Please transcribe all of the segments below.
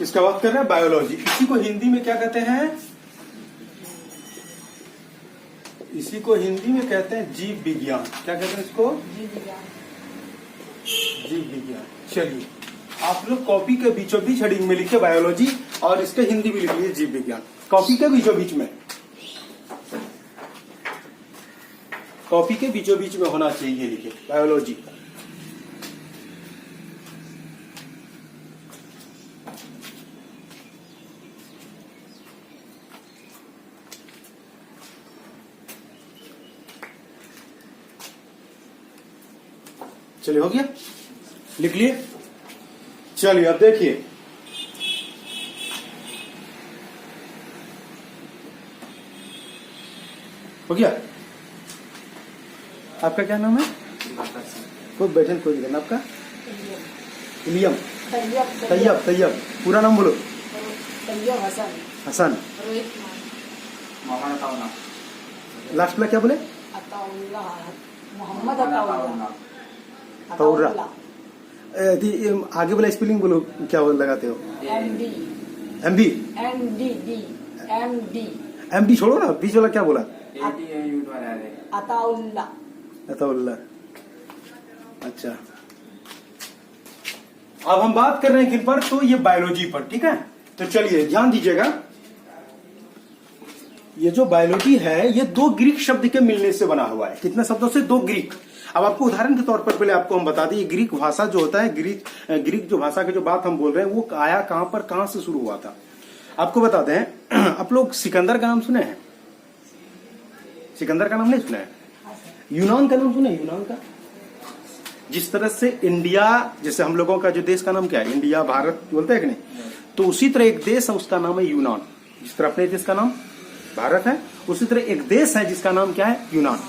इसका बात कर रहे हैं बायोलॉजी। इसी को हिंदी में क्या कहते हैं? इसी को हिंदी में कहते हैं जीव विज्ञान। क्या कहते हैं इसको? जीव विज्ञान। चलिए आप लोग कॉपी के बीचों बीच हेडिंग में लिखे बायोलॉजी और इसके हिंदी भी लिख लीजिए जीव विज्ञान। कॉपी के बीचों बीच में, कॉपी के बीचों बीच में होना चाहिए लिखे बायोलॉजी। चलिए हो गया, लिख लिए। चलिए अब देखिए, हो गया। आपका क्या नाम है? खुद बैठे, कोई दिक्कत। आपका? इलियम, तैयब। तैयब पूरा नाम बोलो। हसन। लास्ट में क्या बोले? तौरा। आगे बोला स्पेलिंग बोलो, क्या लगाते हो? एमडी छोड़ो ना, बीच वाला क्या बोला? अताउल्ला। अच्छा, अब हम बात कर रहे हैं किन पर? तो ये बायोलॉजी पर, ठीक है। तो चलिए ध्यान दीजिएगा, ये जो बायोलॉजी है ये दो ग्रीक शब्द के मिलने से बना हुआ है। कितने शब्दों से? दो ग्रीक। अब आपको उदाहरण के तौर पर पहले आपको हम बता दें, ग्रीक भाषा जो होता है, ग्रीक जो भाषा की जो बात हम बोल रहे हैं वो आया कहां पर, कहां से शुरू हुआ था? आपको बताते हैं। आप लोग सिकंदर का नाम सुने हैं? सिकंदर का नाम नहीं सुना है? यूनान का नाम सुने? यूनान का, जिस तरह से इंडिया, जैसे हम लोगों का जो देश का नाम क्या है? इंडिया, भारत बोलते हैं कि नहीं? तो उसी तरह एक देश है उसका नाम है यूनान। जिस तरह अपने देश का नाम भारत है, उसी तरह एक देश है जिसका नाम क्या है? यूनान।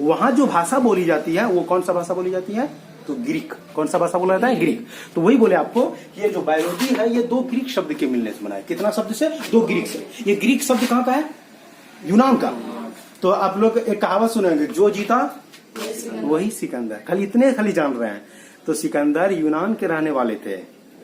वहां जो भाषा बोली जाती है वो कौन सा भाषा बोली जाती है? तो ग्रीक। कौन सा भाषा बोला जाता है? ग्रीक। तो वही बोले आपको कि ये जो बायोलॉजी है ये दो ग्रीक शब्द के मिलने से बना है। कितना शब्द से? दो ग्रीक से। ये ग्रीक शब्द कहाँ का है? यूनान का। तो आप लोग एक कहावत सुनेंगे, जो जीता वही सिकंदर। खाली जान रहे हैं। तो सिकंदर यूनान के रहने वाले थे,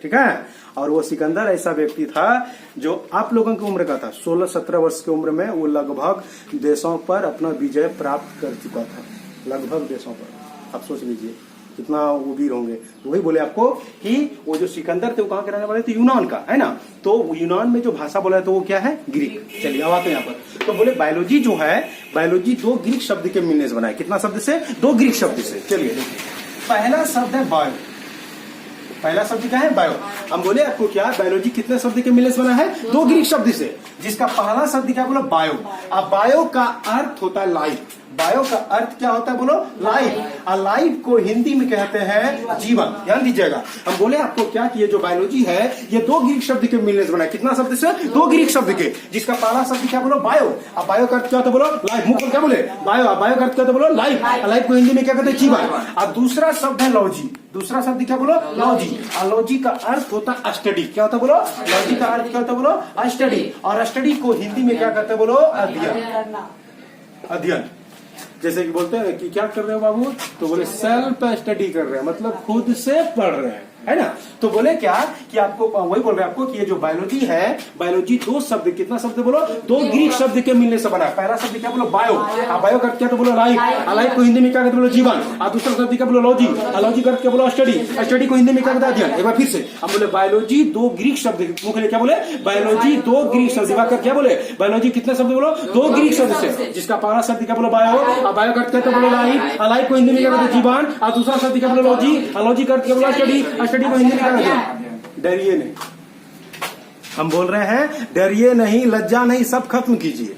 ठीक है। और वो सिकंदर ऐसा व्यक्ति था जो आप लोगों की उम्र का था। 16-17 वर्ष की उम्र में वो लगभग देशों पर अपना विजय प्राप्त कर चुका था। लगभग देशों पर। आप सोच लीजिए कितना वो वीर होंगे। तो वही बोले आपको कि वो जो सिकंदर थे वो कहाँ के रहने वाले थे? यूनान का, है ना। तो यूनान में जो भाषा बोला है तो वो क्या है? ग्रीक। चलिए अब आते हैं यहाँ पर। तो बोले बायोलॉजी जो है, बायोलॉजी दो ग्रीक शब्द के मिलने से बना है। कितना शब्द से? दो ग्रीक शब्द से। चलिए देखिए, पहला शब्द है बायो। पहला शब्द क्या है? बायो। हम बोले आपको क्या, बायोलॉजी कितने शब्द के मिलने से बना है? दो ग्रीक शब्द से, जिसका पहला शब्द क्या बोला? बायो। अब बायो का अर्थ होता है लाइफ। बायो का अर्थ क्या होता है? बोलो, लाइफ। और लाइफ को हिंदी में कहते हैं जीवन। ध्यान दीजिएगा, हम बोले आपको क्या कि ये जो बायोलॉजी है ये दो ग्रीक शब्द के मिलने से बना है। कितना शब्द से? दो ग्रीक शब्द के, जिसका पहला शब्द क्या बोलो? बायो। अब बायो का अर्थ क्या होता है? बोलो, लाइफ। मुंह क्या बोले? बायो। बायो का अर्थ क्या होता है? बोलो, लाइफ। लाइफ को हिंदी में क्या कहते हैं? जीवन। और दूसरा शब्द है लॉजी। दूसरा शब्द क्या बोलो? लॉजी। और लॉजी का अर्थ होता है स्टडी। क्या होता है? बोलो, लॉजी का अर्थ क्या होता है? बोलो, स्टडी। और स्टडी को हिंदी में क्या कहते हैं? बोलो, अध्ययन। अध्ययन। जैसे कि बोलते हैं कि क्या कर रहे हो बाबू? तो बोले सेल्फ स्टडी कर रहे हैं, मतलब खुद से पढ़ रहे हैं, है ना। तो बोले क्या कि आपको वही बोल रहे हैं आपको कि ये जो बायोलॉजी है, बायोलॉजी दो शब्द, कितना शब्द बोलो? दो ग्रीक शब्द के मिलने से बना है। पहला शब्द क्या बोलो? बायो। बायो का क्या? तो बोलो, लाइफ। लाइफ को हिंदी में क्या कहते? बोलो, जीवन। और दूसरा शब्द क्या बोलो? लॉजी। लॉजी का क्या? बोलो, स्टडी। स्टडी को हिंदी में क्या कहते हैं? अध्ययन। एक बार फिर से हम बोले बायोलॉजी दो ग्रीक शब्द, मुख्य क्या बोले? बायोलॉजी दो ग्रीक शब्द। क्या बोले? बायोलॉजी कितने शब्द बोलो? दो ग्रीक शब्द से, जिसका पहला शब्द क्या? बोलो, बायो। और बायो का क्या? बोलो, लाइफ। लाइफ को हिंदी में क्या कहते हैं? जीवन। और दूसरा शब्द क्या? बोलो, लॉजी। लॉजी का क्या? बोलो, स्टडी। स्टडी को हिंदी में क्या कहते हैं? डरिए नहीं। हम बोल रहे हैं डरिए नहीं, लज्जा नहीं, सब खत्म कीजिए।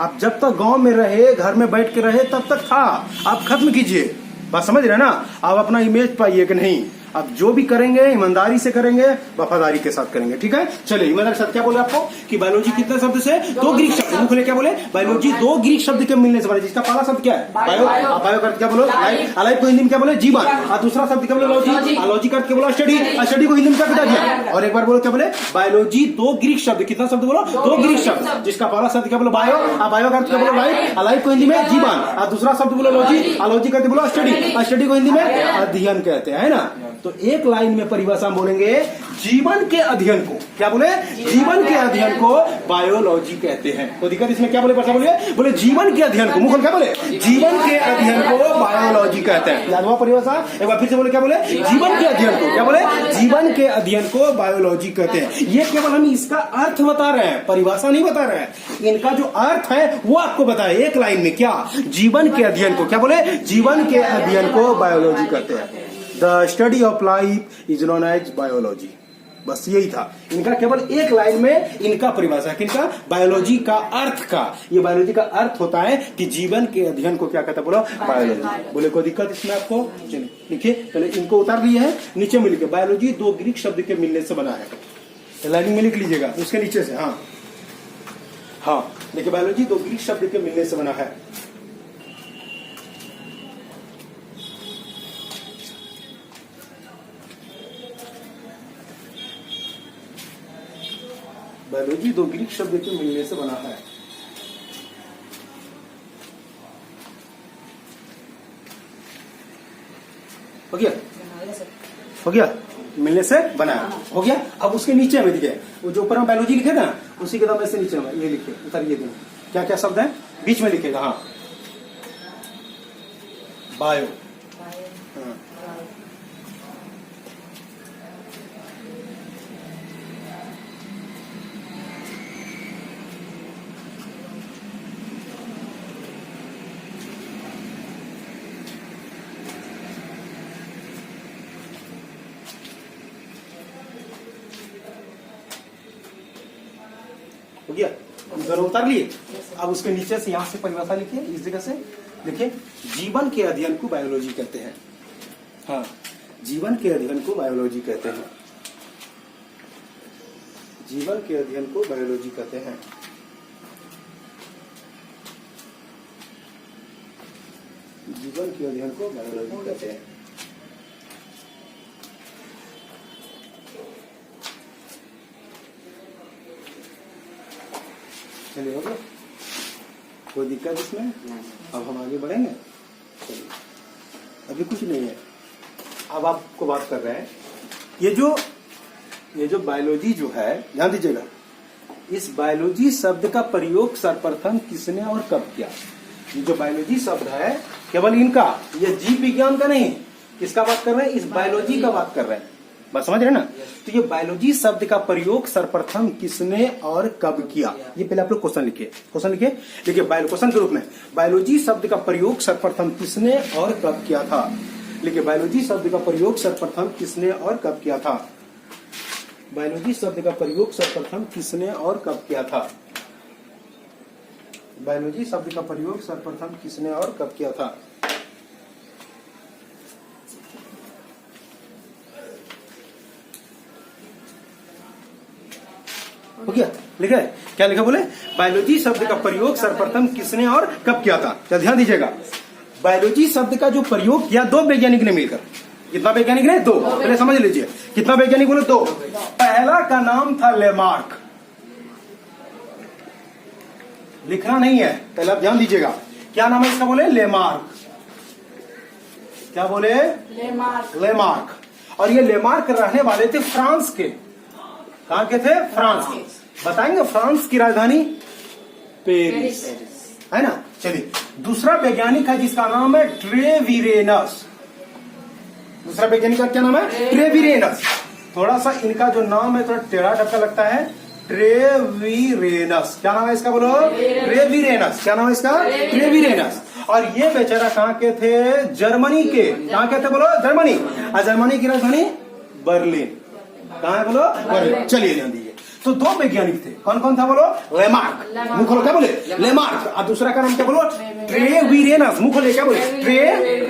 आप जब तक गांव में रहे, घर में बैठ के रहे, तब तक था। आप खत्म कीजिए। बात समझ रहे हैं ना। आप अपना इमेज पाइए कि नहीं। अब जो भी करेंगे ईमानदारी से करेंगे, वफादारी के साथ करेंगे, ठीक है। चलिए ईमानदारी के साथ क्या बोले आपको कि बायोलॉजी कितने शब्द से? दो ग्रीक शब्द। मुख्य क्या बोले? बायोलॉजी दो ग्रीक शब्द के मिलने से बने, जिसका पहला शब्द क्या है? बायो। बायो का क्या बोलो? लाइफ। लाइफ को हिंदी में क्या बोले? जीवन। और दूसरा शब्द क्या बोले? लॉजी। लॉजी का क्या बोलो? स्टडी। स्टडी को हिंदी में क्या कहते हैं? और एक बार बोलो क्या बोले? बायोलॉजी दो ग्रीक शब्द। कितना शब्द बोलो? दो ग्रीक शब्द, जिसका पहला शब्द क्या बोलो? बायो। बायो का क्या बोलो? लाइफ। लाइफ को हिंदी में जीवन। और दूसरा शब्द बोलो लॉजी। लॉजी का बोलो स्टडी। स्टडी को हिंदी में अध्ययन कहते हैं, है ना। तो एक लाइन में परिभाषा हम बोलेंगे जीवन के अध्ययन को, क्या बोले, जीवन के अध्ययन को बायोलॉजी कहते हैं। तो दिक्कत इसमें क्या बोले, पता बोलिए, बोले जीवन के अध्ययन को, मुखल क्या बोले, जीवन के अध्ययन को बायोलॉजी कहते हैं। याद हुआ परिभाषा, एक बार फिर से बोले, क्या बोले, जीवन के अध्ययन को, क्या बोले, जीवन के अध्ययन को बायोलॉजी कहते हैं। ये केवल हम इसका अर्थ बता रहे हैं, परिभाषा नहीं बता रहे हैं। इनका जो अर्थ है वो आपको बताए एक लाइन में, क्या, जीवन के अध्ययन को, क्या बोले, जीवन के अध्ययन को बायोलॉजी कहते हैं। The study of life is known as biology. बस यही था इनका, केवल एक लाइन में इनका परिभाषा, किनका, बायोलॉजी का अर्थ का। ये बायोलॉजी का अर्थ होता है कि जीवन के अध्ययन को क्या कहता है, बोलो, बायोलॉजी। बोले कोई दिक्कत इसमें आपको, चलिए लिखिए, पहले इनको उतार लिए है, नीचे में लिखे बायोलॉजी दो ग्रीक शब्द के मिलने से बना है। लाइनिंग में लिख लीजिएगा उसके नीचे से, हाँ हाँ देखिए, बायोलॉजी दो ग्रीक शब्द के मिलने से बना है। बायोलॉजी दो ग्रीक शब्द के मिलने से बना है। हो गया, हो गया, मिलने से बना है, हो गया। अब उसके नीचे में देखिए, वो जो ऊपर हम बायोलॉजी लिखे थे ना, उसी के दाम से नीचे में ये लिखिए, उतारिए, क्या क्या शब्द है बीच में लिखेगा, हाँ, बायो, हाँ। हो गया, दोनों उतार लिए। अब उसके नीचे से यहां से परिभाषा लिखिए, इस जगह से लिखिए, जीवन के अध्ययन को बायोलॉजी कहते हैं। हाँ, जीवन के अध्ययन को बायोलॉजी कहते हैं, जीवन के अध्ययन को बायोलॉजी कहते हैं। जीवन के अध्ययन को बायोलॉजी कहते हैं। चलिए, हो गया, कोई दिक्कत इसमें? अब हम आगे बढ़ेंगे। चलिए, अभी कुछ नहीं है, अब आपको बात कर रहे हैं, ये जो बायोलॉजी जो है, ध्यान दीजिएगा, इस बायोलॉजी शब्द का प्रयोग सर्वप्रथम किसने और कब किया। ये जो बायोलॉजी शब्द है, केवल इनका, ये जीव विज्ञान का नहीं, किसका बात कर रहे हैं, इस बायोलॉजी का बात कर रहे हैं। बस समझ रहे ना। तो ये बायोलॉजी शब्द का प्रयोग सर्वप्रथम किसने और कब किया, ये पहले आप लोग क्वेश्चन लिखिए, क्वेश्चन लिखिए, देखिए क्वेश्चन के रूप में, बायोलॉजी शब्द का प्रयोग सर्वप्रथम किसने और कब किया था। लिखिए, बायोलॉजी शब्द का प्रयोग सर्वप्रथम किसने और कब किया था। बायोलॉजी शब्द का प्रयोग सर्वप्रथम किसने और कब किया था। बायोलॉजी शब्द का प्रयोग सर्वप्रथम किसने और कब किया था। हो गया, लिखा है, क्या लिखा, बोले, बायोलॉजी शब्द का प्रयोग सर्वप्रथम किसने और कब किया था। तो ध्यान दीजिएगा, बायोलॉजी शब्द का जो प्रयोग किया दो वैज्ञानिक ने मिलकर, कितना वैज्ञानिक ने, दो, पहले समझ लीजिए, कितना वैज्ञानिक बोले, दो। पहला का नाम था लेमार्क, लिखना नहीं है, पहले आप ध्यान दीजिएगा, क्या नाम है इसका, बोले, लेमार्क, क्या बोले, लेमार्क। और ये लेमार्क रहने वाले थे फ्रांस के, कहां के थे, फ्रांस के। बताएंगे फ्रांस की राजधानी पेरिस, है ना। चलिए, दूसरा वैज्ञानिक है जिसका नाम है ट्रेविरेनस। दूसरा वैज्ञानिक का क्या नाम है, ट्रेविरेनस। थोड़ा सा इनका जो नाम है थोड़ा टेढ़ा ढक्का लगता है, ट्रेविरेनस। क्या नाम है इसका, बोलो, ट्रेविरेनस। क्या नाम है इसका, ट्रेविरेनस। और ये बेचारा कहाँ के थे, जर्मनी के। कहाँ के थे, बोलो, जर्मनी। और जर्मनी की राजधानी बर्लिन। कहाँ है, बोलो, बर्लिन। चलिए ध्यान दीजिए, तो दो वैज्ञानिक थे, कौन कौन था, बोलो, लेमार्क, मुंह खोलो, क्या बोले, लेमार्क। और दूसरा का नाम क्या, बोलो, ट्रेविरेनस, मुंह खोले, क्या बोले,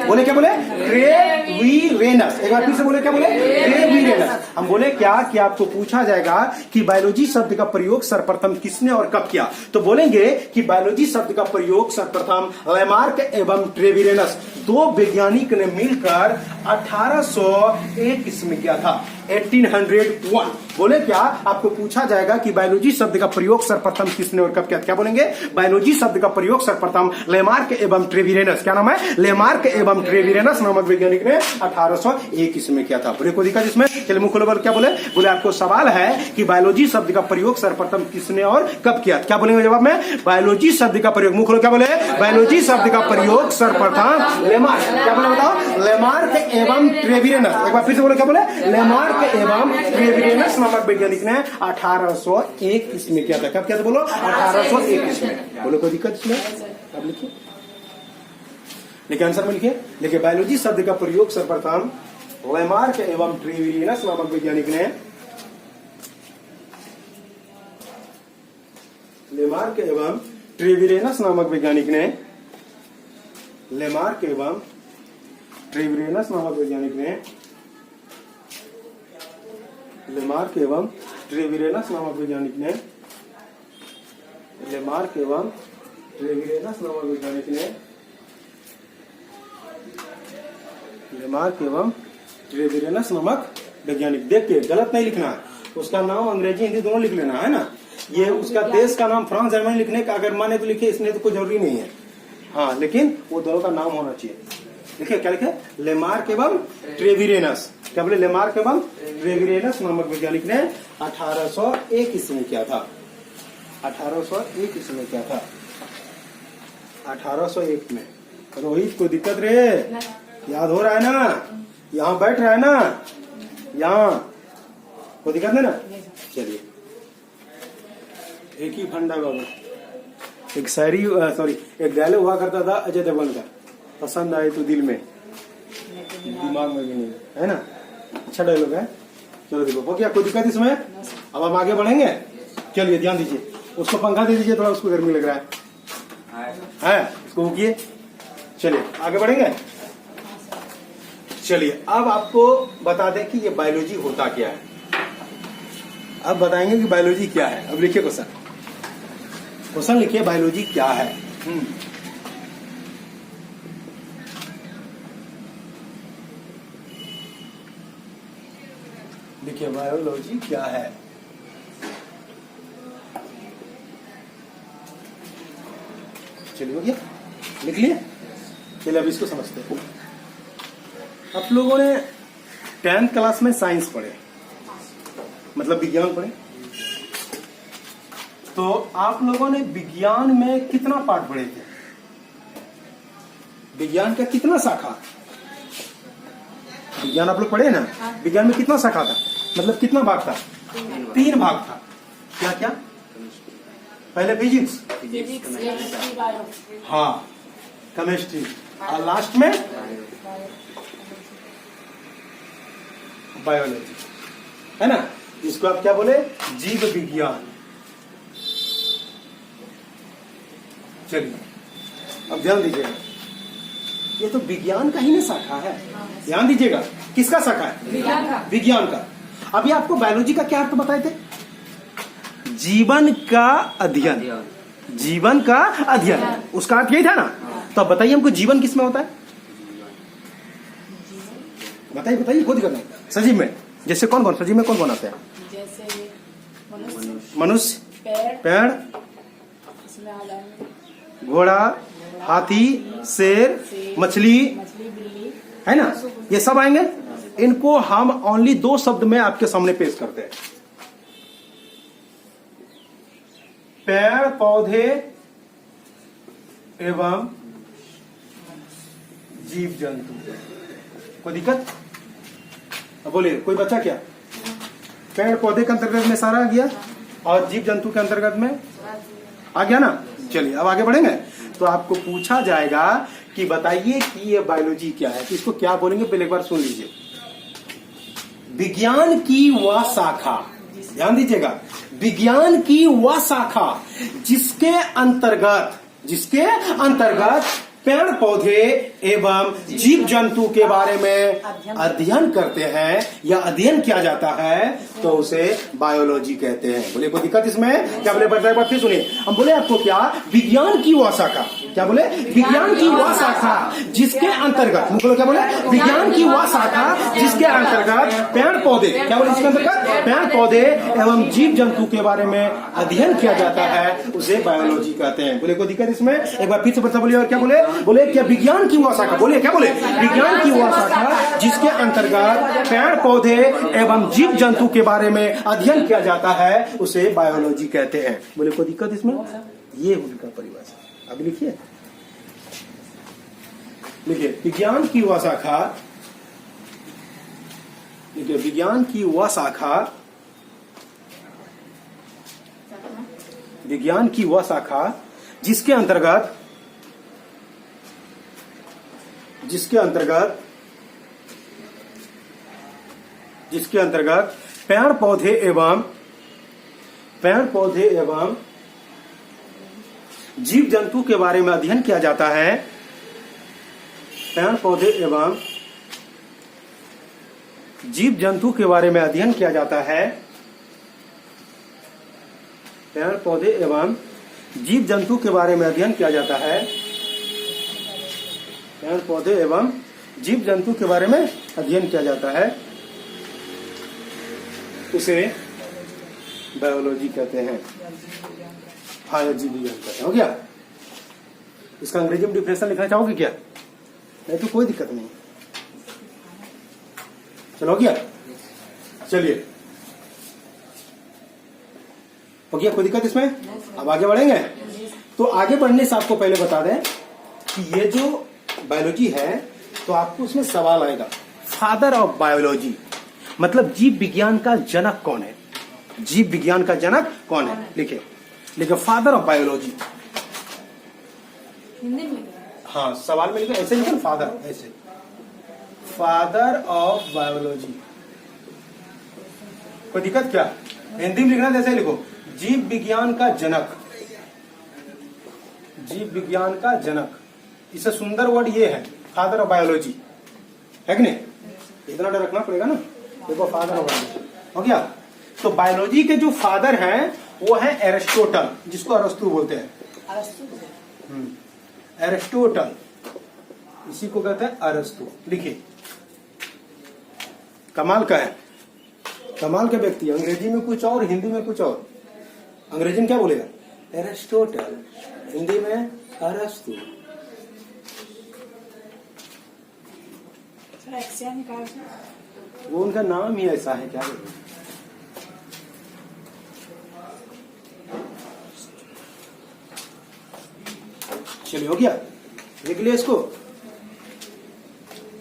बोले, क्या बोले, ट्रेविरेनस। एक बार फिर से बोले, क्या बोले, ट्रेविरेनस। हम बोले क्या कि आपको पूछा जाएगा कि बायोलॉजी शब्द का प्रयोग सर्वप्रथम किसने और कब किया, तो बोलेंगे कि बायोलॉजी शब्द का प्रयोग सर्वप्रथम लेमार्क एवं ट्रेविरेनस, दो वैज्ञानिक ने मिलकर 1801 में किया था, 1801। बोले क्या, आपको पूछा जाएगा कि बायोलॉजी शब्द का प्रयोग सर्वप्रथम किसने और कब किया, क्या बोलेंगे, बायोलॉजी शब्द का प्रयोग सर्वप्रथम लेमार्क लेमार्क एवं ट्रेविरेनस, क्या नाम है, लेमार्क एवं ट्रेविरेनस नामक वैज्ञानिक ने 1801 इसमें किया था। बोले कोई दिक्कत इसमें? चलिए मुंह खोलो, क्या बोले? बोले आपको सवाल है कि बायोलॉजी शब्द का प्रयोग सर्वप्रथम किसने और कब किया? क्या बोलेंगे जवाब में? बायोलॉजी शब्द का प्रयोग, मुंह खोलो, क्या बोले? बायोलॉजी शब्द का प्रयोग सर्वप्रथम लेमार्क, क्या बोले बताओ? लेमार्क एवं ट्रेविरेनस, एक बार फिर से बोले, क्या बोले? लेमार्क एवं ट्रेविरेनस नामक वैज्ञानिक ने 1801 इसमें किया था। कब किया था बोलो? 1801 में। बोलो कोई दिक्कत इसमें? अब लिखिए, लिखिए आंसर में लिखिए। लिखिए बायोलॉजी शब्द का प्रयोग सर्वप्रथम लेमार्क एवं ट्रेविरेनस नामक वैज्ञानिक ने, लेमार्क एवं ट्रेविरेनस नामक वैज्ञानिक ने, लेमार्क एवं ट्रेविरेनस नामक वैज्ञानिक ने, लेमार्क एवं ट्रेविरेनस नामक वैज्ञानिक ने, लेमार्क एवं ट्रेविरेनस नामक वैज्ञानिक ने, लेमार्क एवं ट्रेविरेनस नामक वैज्ञानिक, देख के गलत नहीं लिखना है, उसका नाम अंग्रेजी हिंदी दोनों लिख लेना है ना। ये उसका देश का नाम फ्रांस जर्मनी लिखने का अगर माने तो लिखे, इसने तो कोई जरूरी नहीं है, हाँ, लेकिन वो दोनों का नाम होना चाहिए। देखिए क्या लिखे? लेमार्क एवं ट्रेविरेनस, क्या बोले? लेमार्क एवं ट्रेविरेनस नामक वैज्ञानिक ने 1801 इसमें किया था। 1801 इसमें किया था, 1801 में। रोहित कोई दिक्कत रे? याद हो रहा है ना? यहाँ बैठ रहा है ना? यहाँ कोई दिक्कत नहीं ना? चलिए, एक ही फंडा बाबा, एक शायरी सॉरी एक डायलॉग हुआ करता था अजय देवगन का, पसंद आए तो दिल में, दिमाग में भी नहीं, है ना? अच्छा डायलॉग है। चलो देखो हो गया, कोई दिक्कत इसमें? अब हम आगे बढ़ेंगे। चलिए ध्यान दीजिए, उसको पंखा दे दीजिए, थोड़ा उसको गर्मी लग रहा है उसको रुकिए। चलिए आगे बढ़ेंगे। चलिए अब आपको बता दें कि ये बायोलॉजी होता क्या है। अब बताएंगे कि बायोलॉजी क्या है। अब लिखिए क्वेश्चन, क्वेश्चन लिखिए बायोलॉजी क्या है। लिखिए बायोलॉजी क्या है। चलिए हो गया, लिख लिए। चलिए अब इसको समझते हैं। आप लोगों ने 10th क्लास में साइंस पढ़े, मतलब विज्ञान पढ़े, तो आप लोगों ने विज्ञान में कितना पार्ट पढ़े थे? विज्ञान का कितना शाखा? विज्ञान आप लोग पढ़े ना? विज्ञान में कितना शाखा था, मतलब कितना भाग था? 3 भाग था। क्या क्या? पहले फिजिक्स, हाँ, केमिस्ट्री, और लास्ट में बायोलॉजी, है ना? इसको आप क्या बोले? जीव विज्ञान। चलिए अब ध्यान दीजिएगा, ये तो विज्ञान का ही ना शाखा है। ध्यान दीजिएगा, किसका शाखा है? विज्ञान का। विज्ञान का। अभी आपको बायोलॉजी का क्या अर्थ बताए थे? जीवन का अध्ययन, जीवन का अध्ययन, उसका अर्थ यही था ना? तो अब बताइए हमको जीवन किसमें होता है? बताइए बताइए, खुद करना। सजीव में जैसे कौन कौन, सजीव में कौन कौन आते हैं? जैसे मनुष्य, पेड़, घोड़ा, हाथी, शेर, मछली, है ना? ये सब आएंगे। इनको हम ओनली 2 शब्द में आपके सामने पेश करते हैं। पेड़ पौधे एवं जीव जंतु। कोई दिक्कत? अब बोलिए, कोई बचा क्या? पेड़ पौधे के अंतर्गत में सारा आ गया, और जीव जंतु के अंतर्गत में आ गया ना? चलिए अब आगे बढ़ेंगे। तो आपको पूछा जाएगा कि बताइए कि ये बायोलॉजी क्या है, तो इसको क्या बोलेंगे पहले एक बार सुन लीजिए। विज्ञान की वह शाखा, ध्यान दीजिएगा, विज्ञान की वह शाखा जिसके अंतर्गत पेड़ पौधे एवं जीव जंतु के बारे में अध्ययन करते हैं या अध्ययन किया जाता है, तो उसे बायोलॉजी कहते हैं। बोले कोई दिक्कत इसमें? क्या बोले? बता एक बार फिर सुनिए। हम बोले आपको क्या? विज्ञान की वह शाखा, क्या बोले? विज्ञान की वह शाखा जिसके अंतर्गत, बोलो क्या बोले? विज्ञान की वह शाखा जिसके अंतर्गत पेड़ पौधे, क्या बोले? इसके अंतर्गत पेड़ पौधे एवं जीव जंतु के बारे में अध्ययन किया जाता है, उसे बायोलॉजी कहते हैं। बोले कोई दिक्कत इसमें? एक बार फिर से बता बोलिए। और क्या बोले? बोले क्या विज्ञान की वह शाखा, बोले क्या बोले? विज्ञान की वह शाखा जिसके अंतर्गत पेड़ पौधे एवं जीव जंतु के बारे में अध्ययन किया जाता है, उसे बायोलॉजी कहते हैं। बोले कोई दिक्कत इसमें? ये उनका परिभाषा। अब लिखिए, लिखिए विज्ञान की वह शाखा, लिखिए विज्ञान की वह शाखा, विज्ञान की वह शाखा जिसके अंतर्गत, जिसके अंतर्गत पेड़ पौधे एवं जीव जंतु के बारे में अध्ययन किया जाता है, पेड़ पौधे एवं जीव जंतु के बारे में अध्ययन किया जाता है, पेड़ पौधे एवं जीव जंतु के बारे में अध्ययन किया जाता है, पेड़ पौधे एवं जीव जंतु के बारे में अध्ययन किया जाता है, उसे बायोलॉजी कहते हैं, जीव विज्ञान कहते हैं। हो गया? इसका अंग्रेजी में डिफिनेशन लिखना चाहोगे क्या? नहीं तो कोई दिक्कत नहीं। चलो हो गया? चलिए, हो गया? कोई दिक्कत इसमें? अब आगे बढ़ेंगे। तो आगे बढ़ने से आपको पहले बता दें कि ये जो बायोलॉजी है, तो आपको उसमें सवाल आएगा, फादर ऑफ बायोलॉजी, मतलब जीव विज्ञान का जनक कौन है? जीव विज्ञान का जनक कौन है? लिखे, लिखे फादर ऑफ बायोलॉजी। हिंदी में? हाँ, सवाल में लिखो, ऐसे लिखो, फादर, ऐसे, फादर ऑफ बायोलॉजी। कोई दिक्कत क्या? हिंदी में लिखना जैसे लिखो, जीव विज्ञान का जनक, जीव विज्ञान का जनक। इससे सुंदर वर्ड ये है, फादर ऑफ बायोलॉजी, है कि नहीं? इतना डर रखना पड़ेगा ना। देखो फादर ऑफ बायोलॉजी हो गया। तो बायोलॉजी के जो फादर हैं वो है एरिस्टोटल, जिसको अरस्तु बोलते हैं। एरिस्टोटल, इसी को कहते हैं अरस्तु। लिखिए, कमाल का है, कमाल के व्यक्ति। अंग्रेजी में कुछ और, हिंदी में कुछ और। अंग्रेजी में क्या बोलेगा? एरिस्टोटल, हिंदी में अरस्तु। वो उनका नाम ही ऐसा है, क्या बोलते? चलिए, हो गया? देख लिया इसको?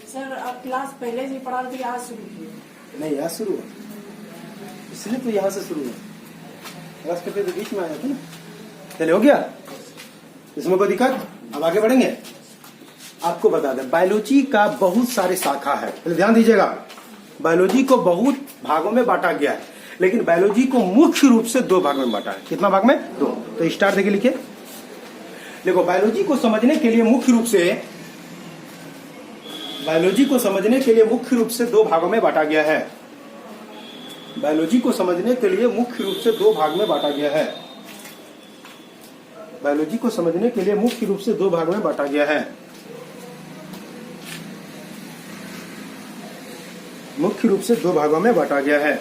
सर अब क्लास पहले से पढ़ा रही थी, आज शुरू की? नहीं, यहाँ शुरू है, इसलिए तो यहाँ से शुरू है। क्लास करते तो बीच में आया था ना। चलिए, हो गया? इसमें कोई दिक्कत? अब आगे बढ़ेंगे। आपको बता दें, बायोलॉजी का बहुत सारे शाखा है। पहले ध्यान दीजिएगा, बायोलॉजी को बहुत भागों में बांटा गया है, लेकिन बायोलॉजी को मुख्य रूप से 2 भाग में बांटा है। कितना भाग में? 2। तो स्टार्ट देखिए, लिखिए। देखो, बायोलॉजी को समझने के लिए मुख्य रूप से, बायोलॉजी को समझने के लिए मुख्य रूप से 2 भागों में बांटा गया है। बायोलॉजी को समझने के लिए मुख्य रूप से 2 भाग में बांटा गया है। बायोलॉजी को समझने के लिए मुख्य रूप से 2 भाग में बांटा गया है। मुख्य रूप से 2 भागों में बांटा गया है।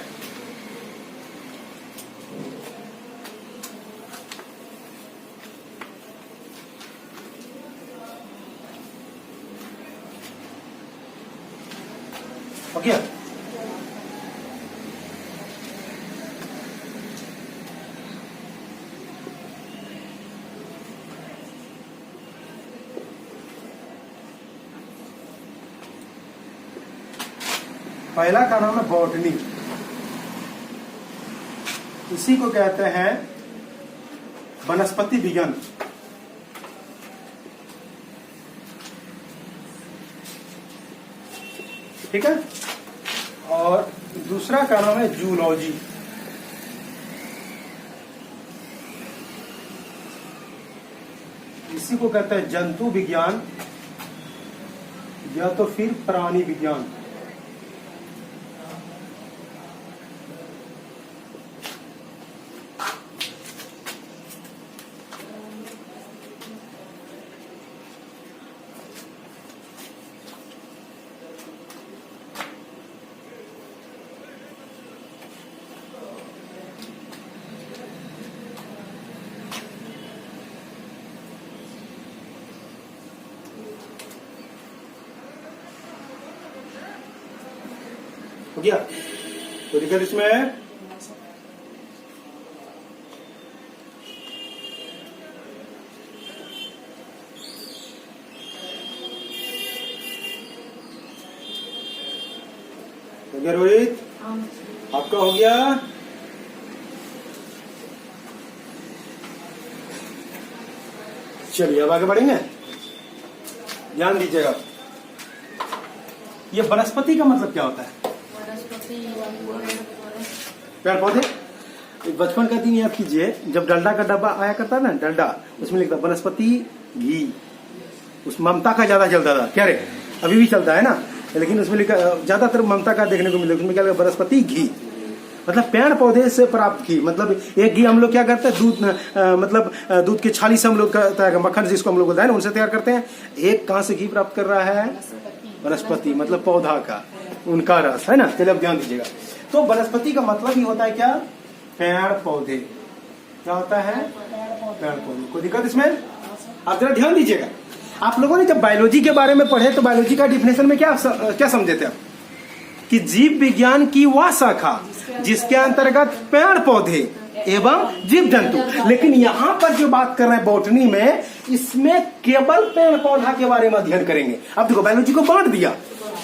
ओके? पहला का नाम है बॉटनी, इसी को कहते हैं वनस्पति विज्ञान। ठीक है? और दूसरा का नाम है जूलॉजी, इसी को कहते हैं जंतु विज्ञान या तो फिर प्राणी विज्ञान। हो गया? कोई दिक्कत इसमें? हो गया रोहित? आपका हो गया? चलिए अब आगे बढ़ेंगे, ध्यान दीजिएगा। ये वनस्पति का मतलब क्या होता है? पेड़ पौधे। बचपन का दिन याद कीजिए, जब डलडा का डब्बा आया करता ना, डलडा, उसमें लिखता वनस्पति घी। उस ममता का ज्यादा चलता था, क्या रे? अभी भी चलता है ना, लेकिन उसमें लिखा ज्यादातर ममता का देखने को मिलता है। उसमें क्या लिखा? वनस्पति घी, मतलब पेड़ पौधे से प्राप्त घी। मतलब एक घी हम लोग क्या करते हैं, दूध मतलब दूध की छाली से हम लोग मक्खन जिसको हम लोग बोलते हैं उनसे तैयार करते हैं। एक कहां से घी प्राप्त कर रहा है? वनस्पति, मतलब पौधा का, उनका रस है ना। चलिए अब ध्यान दीजिएगा। तो वनस्पति का मतलब ही होता है क्या? पेड़ पौधे। क्या होता है? पेड़ पौधे। कोई दिक्कत इसमें? आप जरा ध्यान दीजिएगा। आप लोगों ने जब बायोलॉजी के बारे में पढ़े तो बायोलॉजी का डिफिनेशन में क्या समझे थे आप? कि जीव विज्ञान की वह शाखा जिसके अंतर्गत पेड़ पौधे एवं जीव जंतु। लेकिन यहाँ पर जो बात कर रहे हैं बॉटनी में, इसमें केवल पेड़ पौधा के बारे में अध्ययन करेंगे। अब देखो, बायोलॉजी को बांट दिया,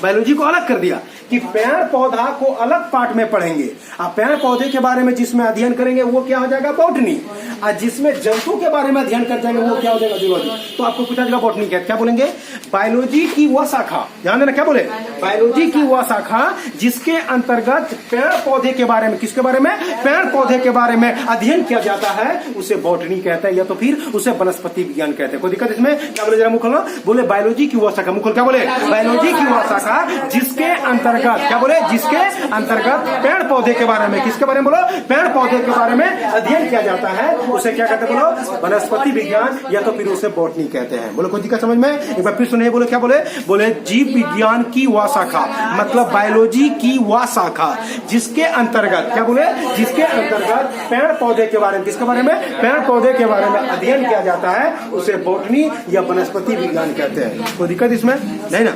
बायोलॉजी को अलग कर दिया कि पेड़ पौधा को अलग पार्ट में पढ़ेंगे। अब पेड़ पौधे के बारे में जिसमें अध्ययन करेंगे वो क्या हो जाएगा? बॉटनी। और जिसमें जंतु के बारे में अध्ययन कर जाएंगे वो क्या हो जाएगा? जूलॉजी। तो आपको पूछा जाएगा बॉटनी क्या बोलेंगे? बायोलॉजी की वह शाखा, ध्यान देना, क्या बोले? बायोलॉजी की वह शाखा जिसके अंतर्गत पेड़ पौधे के बारे में, किसके बारे में? पेड़ पौधे के बारे में अध्ययन किया जाता है, उसे बॉटनी कहते हैं, या तो फिर उसे वनस्पति विज्ञान कहते हैं। कोई दिक्कत इसमें? क्या बोले? जरा मुख खोलो। बोले बायोलॉजी की वह शाखा। मुख खोल। क्या बोले? बायोलॉजी की वह शाखा जिसके अंतर्गत, क्या बोले? जिसके अंतर्गत पेड़ पौधे के बारे में, किसके बारे में बोलो? पेड़ पौधे के बारे में अध्ययन किया जाता है, उसे क्या कहते हैं? बोलो वनस्पति विज्ञान, या तो फिर उसे बॉटनी कहते हैं। बोलो कोई दिक्कत समझ में? एक बार फिर सुनिए। बोलो क्या बोले? बोले जीव विज्ञान की वह शाखा, मतलब बायोलॉजी की वह शाखा जिसके अंतर्गत, क्या बोले? जिसके अंतर्गत पेड़ पौधे के बारे में, किसके बारे में? पेड़ पौधे के बारे में अध्ययन किया जाता है, उसे बॉटनी या वनस्पति विज्ञान कहते हैं। कोई दिक्कत इसमें? नहीं ना?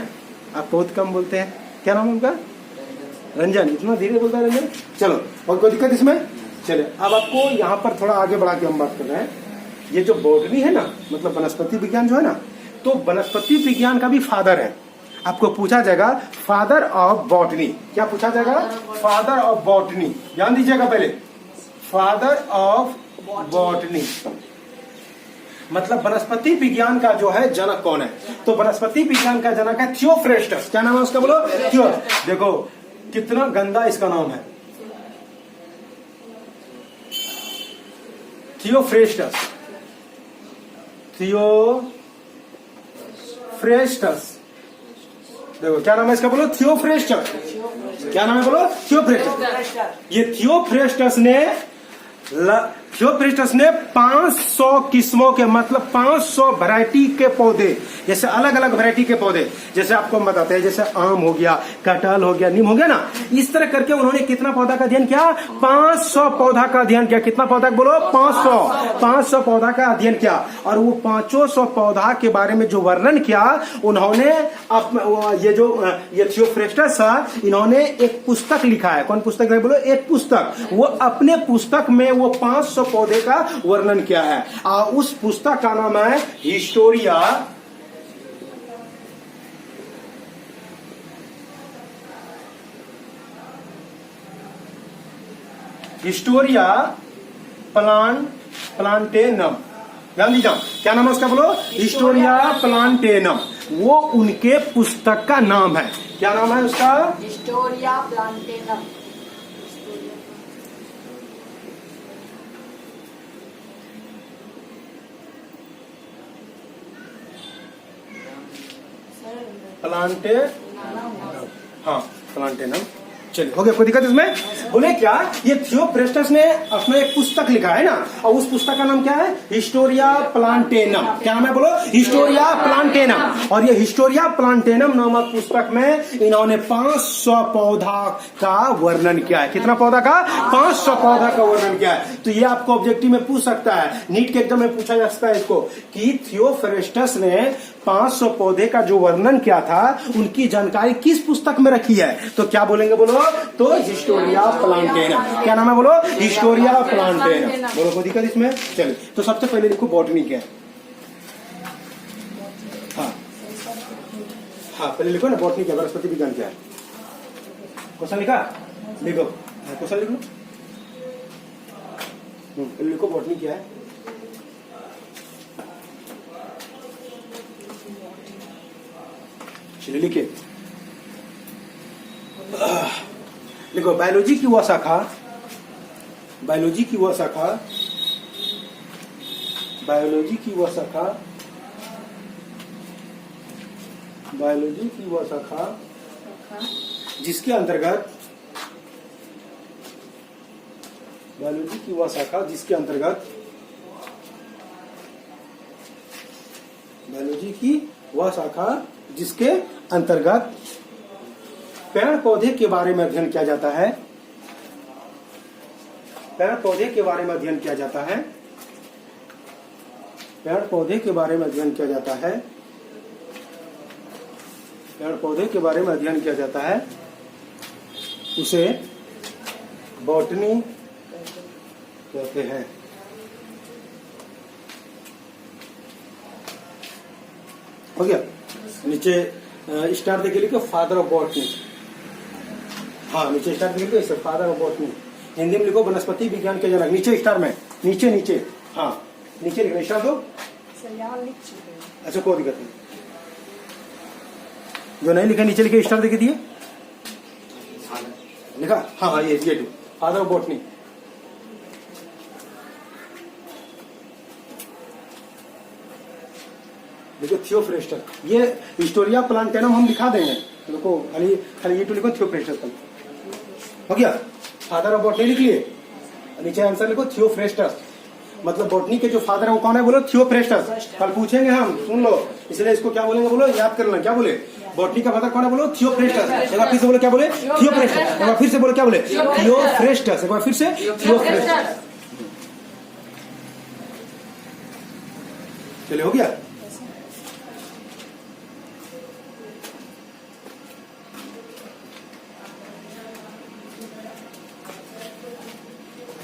आप बहुत कम बोलते हैं। क्या नाम उनका? रंजन। इतना धीरे बोलता है रंजन। चलो, और कोई दिक्कत इसमें? चलिए अब आपको यहाँ पर थोड़ा आगे बढ़ा के हम बात कर रहे हैं। ये जो बॉटनी है ना, मतलब वनस्पति विज्ञान जो है ना, तो वनस्पति विज्ञान का भी फादर है। आपको पूछा जाएगा फादर ऑफ बॉटनी। क्या पूछा जाएगा? Father of botany. ध्यान दीजिएगा पहले, फादर ऑफ बॉटनी मतलब वनस्पति विज्ञान का जो है जनक कौन है? तो वनस्पति विज्ञान का जनक है थियोफ्रेस्टस। क्या नाम है उसका? बोलो थियो। देखो कितना गंदा इसका नाम है, थियोफ्रेस्टस। थियोफ्रेस्टस। देखो क्या नाम है इसका? बोलो थियोफ्रेस्टस। क्या नाम है? बोलो थियोफ्रेस्टस। ये थियोफ्रेस्टस ने 500 किस्मों के, मतलब 500 वैरायटी के पौधे, जैसे अलग अलग वैरायटी के पौधे, जैसे आपको हम बताते हैं, जैसे आम हो गया, कटहल हो गया, नीम हो गया ना, इस तरह करके उन्होंने कितना पौधा का अध्ययन किया? 500 पौधा का अध्ययन किया। कितना पौधा? बोलो 500 पौधा का अध्ययन किया। और वो 500 पौधा के बारे में जो वर्णन किया उन्होंने, ये थियोफ्रेस्टस, इन्होंने एक पुस्तक लिखा है। कौन पुस्तक है? बोलो एक पुस्तक। वो अपने पुस्तक में वो 500 पौधे का वर्णन किया है, और उस पुस्तक का नाम है हिस्टोरिया प्लांटेनम। ध्यान दीजिए, क्या नाम है उसका? बोलो हिस्टोरिया प्लांटेनम। वो उनके पुस्तक का नाम है। क्या नाम है उसका? हिस्टोरिया प्लांटेनम। हाँ प्लांटेनम। चलिए हो गया, कोई दिक्कत इसमें? बोले क्या, ये थियोफ्रेस्टस ने अपना एक पुस्तक लिखा है ना, और उस पुस्तक का नाम क्या है? हिस्टोरिया प्लांटेनम। क्या नाम है? बोलो हिस्टोरिया प्लांटेनम। और ये हिस्टोरिया प्लांटेनम नामक पुस्तक में इन्होंने 500 पौधा का वर्णन किया है। कितना पौधा का? 500 पौधा का वर्णन किया है। तो ये आपको ऑब्जेक्टिव में पूछ सकता है, नीट के एग्जाम में पूछा जा सकता है इसको, कि थियोफ्रेस्टस ने 500 पौधे का जो वर्णन किया था, उनकी जानकारी किस पुस्तक में रखी है? तो क्या बोलेंगे? बोलो तो हिस्टोरिया प्लांटेनम। क्या नाम है बोलो? हिस्टोरिया प्लांटेनम। बोलो कोई दिक्कत इसमें? चलिए तो सबसे पहले लिखो बॉटनी क्या है। हाँ हाँ पहले लिखो ना बॉटनी क्या, वनस्पति विज्ञान क्या है। क्वेश्चन लिखा? लिखो क्वेश्चन लिख लो। पहले लिखो बॉटनी क्या है। चलिए लिखे लिखो बायोलॉजी की वह शाखा, बायोलॉजी की वह शाखा, बायोलॉजी की वह शाखा, बायोलॉजी की वह शाखा जिसके अंतर्गत, बायोलॉजी की वह शाखा जिसके अंतर्गत, बायोलॉजी की वह शाखा जिसके अंतर्गत पेड़ पौधे के बारे में अध्ययन किया जाता है, पेड़ पौधे के बारे में अध्ययन किया जाता है, पेड़ पौधे के बारे में अध्ययन किया जाता है, पेड़ पौधे के बारे में अध्ययन किया जाता है, उसे बॉटनी कहते हैं। हो गया? नीचे स्टार देखे लिखो फादर ऑफ बॉटनी। हाँ नीचे स्टार देखे लिखो फादर ऑफ बॉटनी। हिंदी में लिखो वनस्पति विज्ञान के जनक। नीचे स्टार में, नीचे नीचे, हाँ नीचे लिखो स्टार दो। अच्छा कोई दिक्कत नहीं, जो नहीं लिखे नीचे लिखे स्टार देखे दिए लिखा। हाँ हाँ ये फादर ऑफ बॉटनी। देखो थियोफ्रेस्टस, ये हिस्टोरिया प्लांटेनम हम दिखा देंगे। देखो खाली खाली ये तो लिखो थियोफ्रेस्टस। हो गया? फादर ऑफ बॉटनी लिख लिए, नीचे आंसर लिखो थियोफ्रेस्टस। मतलब बॉटनी के जो फादर है वो कौन है बोलो? थियोफ्रेस्टस। कल पूछेंगे हम, सुन लो, इसलिए इसको क्या बोलेंगे बोलो? याद कर लेना। क्या बोले? बॉटनी का फादर कौन है बोलो? थियोफ्रेस्टस। एक बार फिर से बोलो क्या बोले? थियोफ्रेस्टस। एक बार फिर से बोलो क्या बोले? थियोफ्रेस्टस। एक बार फिर से थियोफ्रेस्टस। चलिए हो गया?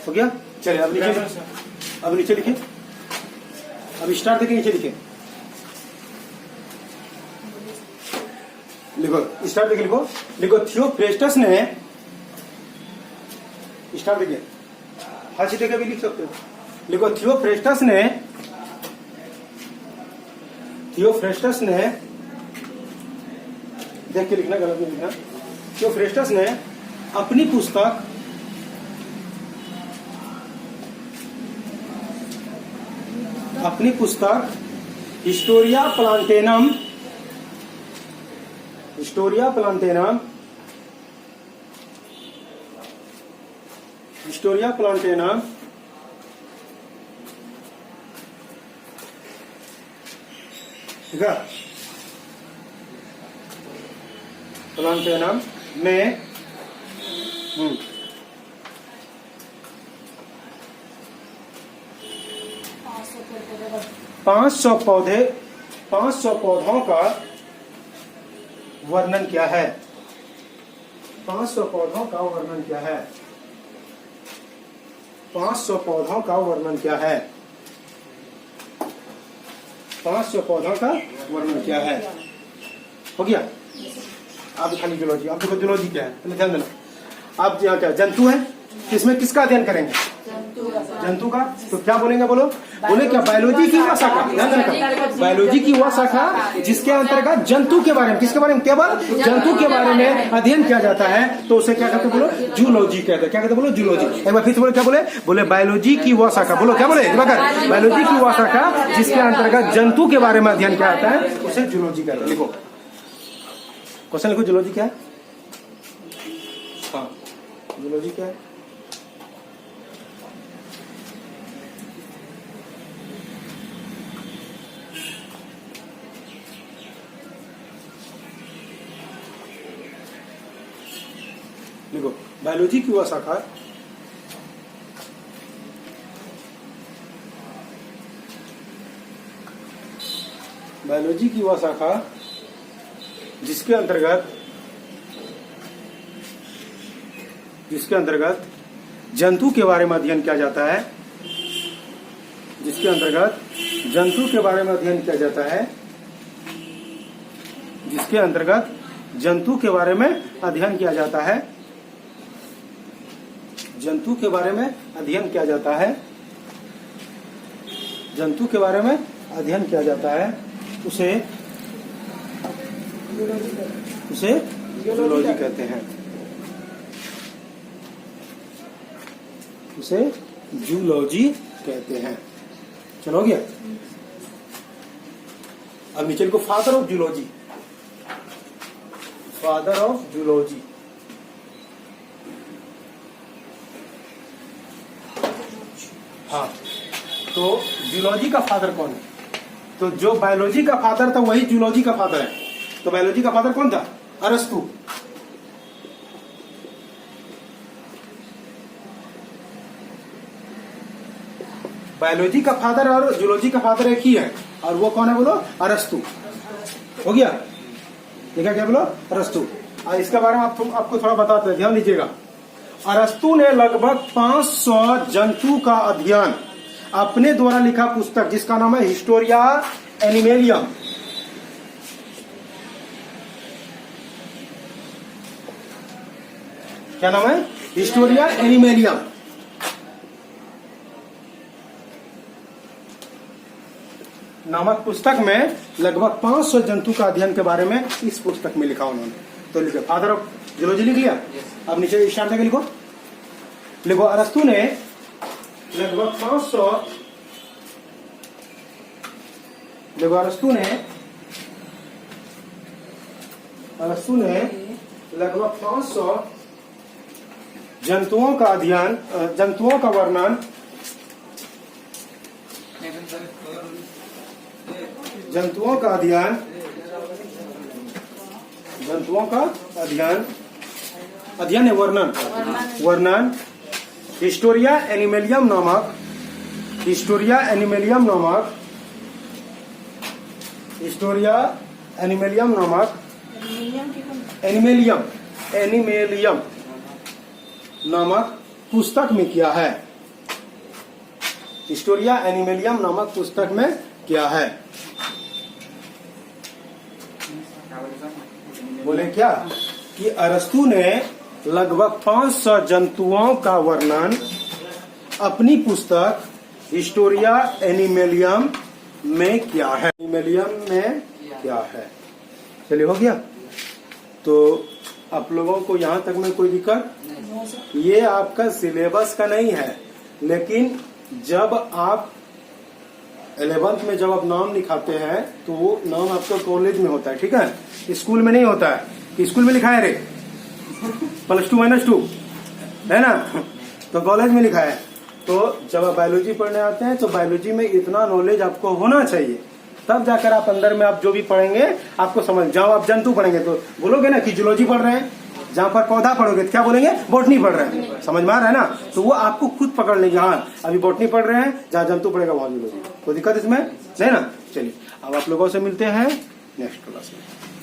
हो गया? चलिए अब नीचे, अब नीचे लिखे, अब स्टार्ट देखे नीचे लिखे। लिखो स्टार्ट देखे, लिखो लिखो थियोफ्रेस्टस ने, स्टार्ट देखिए, हर चीज देखे भी लिख सकते हो। लिखो थियोफ्रेस्टस ने, थियोफ्रेस्टस ने, देख के लिखना, गलत नहीं लिखना। थियोफ्रेस्टस ने अपनी पुस्तक, अपनी पुस्तक हिस्टोरिया प्लांटेनम, हिस्टोरिया प्लांटेनम, हिस्टोरिया प्लांटेनम ठीक है, प्लांटेनम में 500 पौधे, 500 पौधों का वर्णन क्या है? 500 पौधों का वर्णन क्या है? 500 पौधों का वर्णन क्या है? 500 पौधों का वर्णन क्या है? हो गया? आप खाली जूलॉजी, आप देखो जूलॉजी क्या है, पहले ध्यान देना। आप यहाँ क्या जंतु है, किसमें किसका अध्ययन करेंगे? जंतु का। तो क्या बोलेंगे बोलो? बोले क्या? बायोलॉजी की वह शाखा, ध्यान देना, बायोलॉजी की वह शाखा जिसके अंतर्गत जंतु के बारे में, किसके बारे में? केवल जंतु के बारे में अध्ययन किया जाता है, तो उसे क्या कहते बोलो? जूलॉजी कहते हैं। क्या कहते बोलो? जूलॉजी। एक बार फिर से बोले क्या बोले? बोले बायोलॉजी की वह शाखा। बोलो क्या बोले? बायोलॉजी की वह शाखा जिसके अंतर्गत जंतु के बारे में अध्ययन किया जाता है, उसे जूलॉजी कहते हैं। लिखो क्वेश्चन, लिखो जूलॉजी क्या है? हाँ जूलॉजी क्या है? देखो बायोलॉजी की वह शाखा बायोलॉजी की वह शाखा जिसके अंतर्गत जिसके अंतर्गत जंतु के बारे में अध्ययन किया जाता है, जिसके अंतर्गत जंतु के बारे में अध्ययन किया जाता है, जिसके अंतर्गत जंतु के बारे में अध्ययन किया जाता है, जंतु के बारे में अध्ययन किया जाता है, जंतु के बारे में अध्ययन किया जाता है, उसे जूलॉजी कहते हैं, उसे जूलॉजी कहते हैं। चलो गया। अब नीचे को father of zoology, father of zoology. हाँ, तो जूलॉजी का फादर कौन है? तो जो बायोलॉजी का फादर था वही जूलॉजी का फादर है। तो बायोलॉजी का फादर कौन था? अरस्तु। बायोलॉजी का फादर और जूलॉजी का फादर एक ही है, और वो कौन है बोलो? अरस्तु। हो गया? देखा क्या बोलो? अरस्तु। और इसके बारे में आपको थोड़ा बताते हैं, ध्यान दीजिएगा। अरस्तु ने लगभग 500 जंतु का अध्ययन अपने द्वारा लिखा पुस्तक जिसका नाम है हिस्टोरिया एनिमेलियम, क्या नाम है? हिस्टोरिया एनिमेलियम नामक पुस्तक में लगभग 500 जंतु का अध्ययन के बारे में इस पुस्तक में लिखा उन्होंने। तो लिखो फादर ऑफ जूलॉजी लिख लिया। अब नीचे स्टार्ट करके लिखो। लिखो अरस्तु ने लगभग 500, देखो अरस्तु ने लगभग 500 जंतुओं का अध्ययन, जंतुओं का वर्णन, जंतुओं का अध्ययन, जंतुओं का अध्ययन, अध्ययन है वर्णन हिस्टोरिया एनिमेलियम नामक, हिस्टोरिया एनिमेलियम नामक, हिस्टोरिया एनिमेलियम नामक, एनिमेलियम नामक पुस्तक में किया है। हिस्टोरिया एनिमेलियम नामक पुस्तक में किया है। बोले क्या कि अरस्तु ने लगभग 500 जंतुओं का वर्णन अपनी पुस्तक हिस्टोरिया एनिमेलियम में किया है, एनिमेलियम में किया है। चलिए हो गया। तो आप लोगों को यहाँ तक में कोई दिक्कत? ये आपका सिलेबस का नहीं है, लेकिन जब आप 11th में जब आप नाम लिखाते हैं तो वो नाम आपका कॉलेज में होता है, ठीक है? स्कूल में नहीं होता है कि स्कूल में लिखा है रे +2 है ना, तो कॉलेज में लिखा है। तो जब आप बायोलॉजी पढ़ने आते हैं तो बायोलॉजी में इतना नॉलेज आपको होना चाहिए, तब जाकर आप अंदर में आप जो भी पढ़ेंगे आपको समझ। जब आप जंतु पढ़ेंगे तो बोलोगे ना कि जूलॉजी पढ़ रहे हैं, जहाँ पर पौधा पढ़ोगे तो क्या बोलेंगे? बॉटनी पढ़ रहे हैं। समझ में आ रहा है ना? तो वो आपको खुद पकड़ लेंगे, हाँ अभी बॉटनी पढ़ रहे हैं, जहाँ जंतु पढ़ेगा वहां जूलॉजी। कोई दिक्कत इसमें नहीं ना? चलिए अब आप लोगों से मिलते हैं नेक्स्ट क्लास में।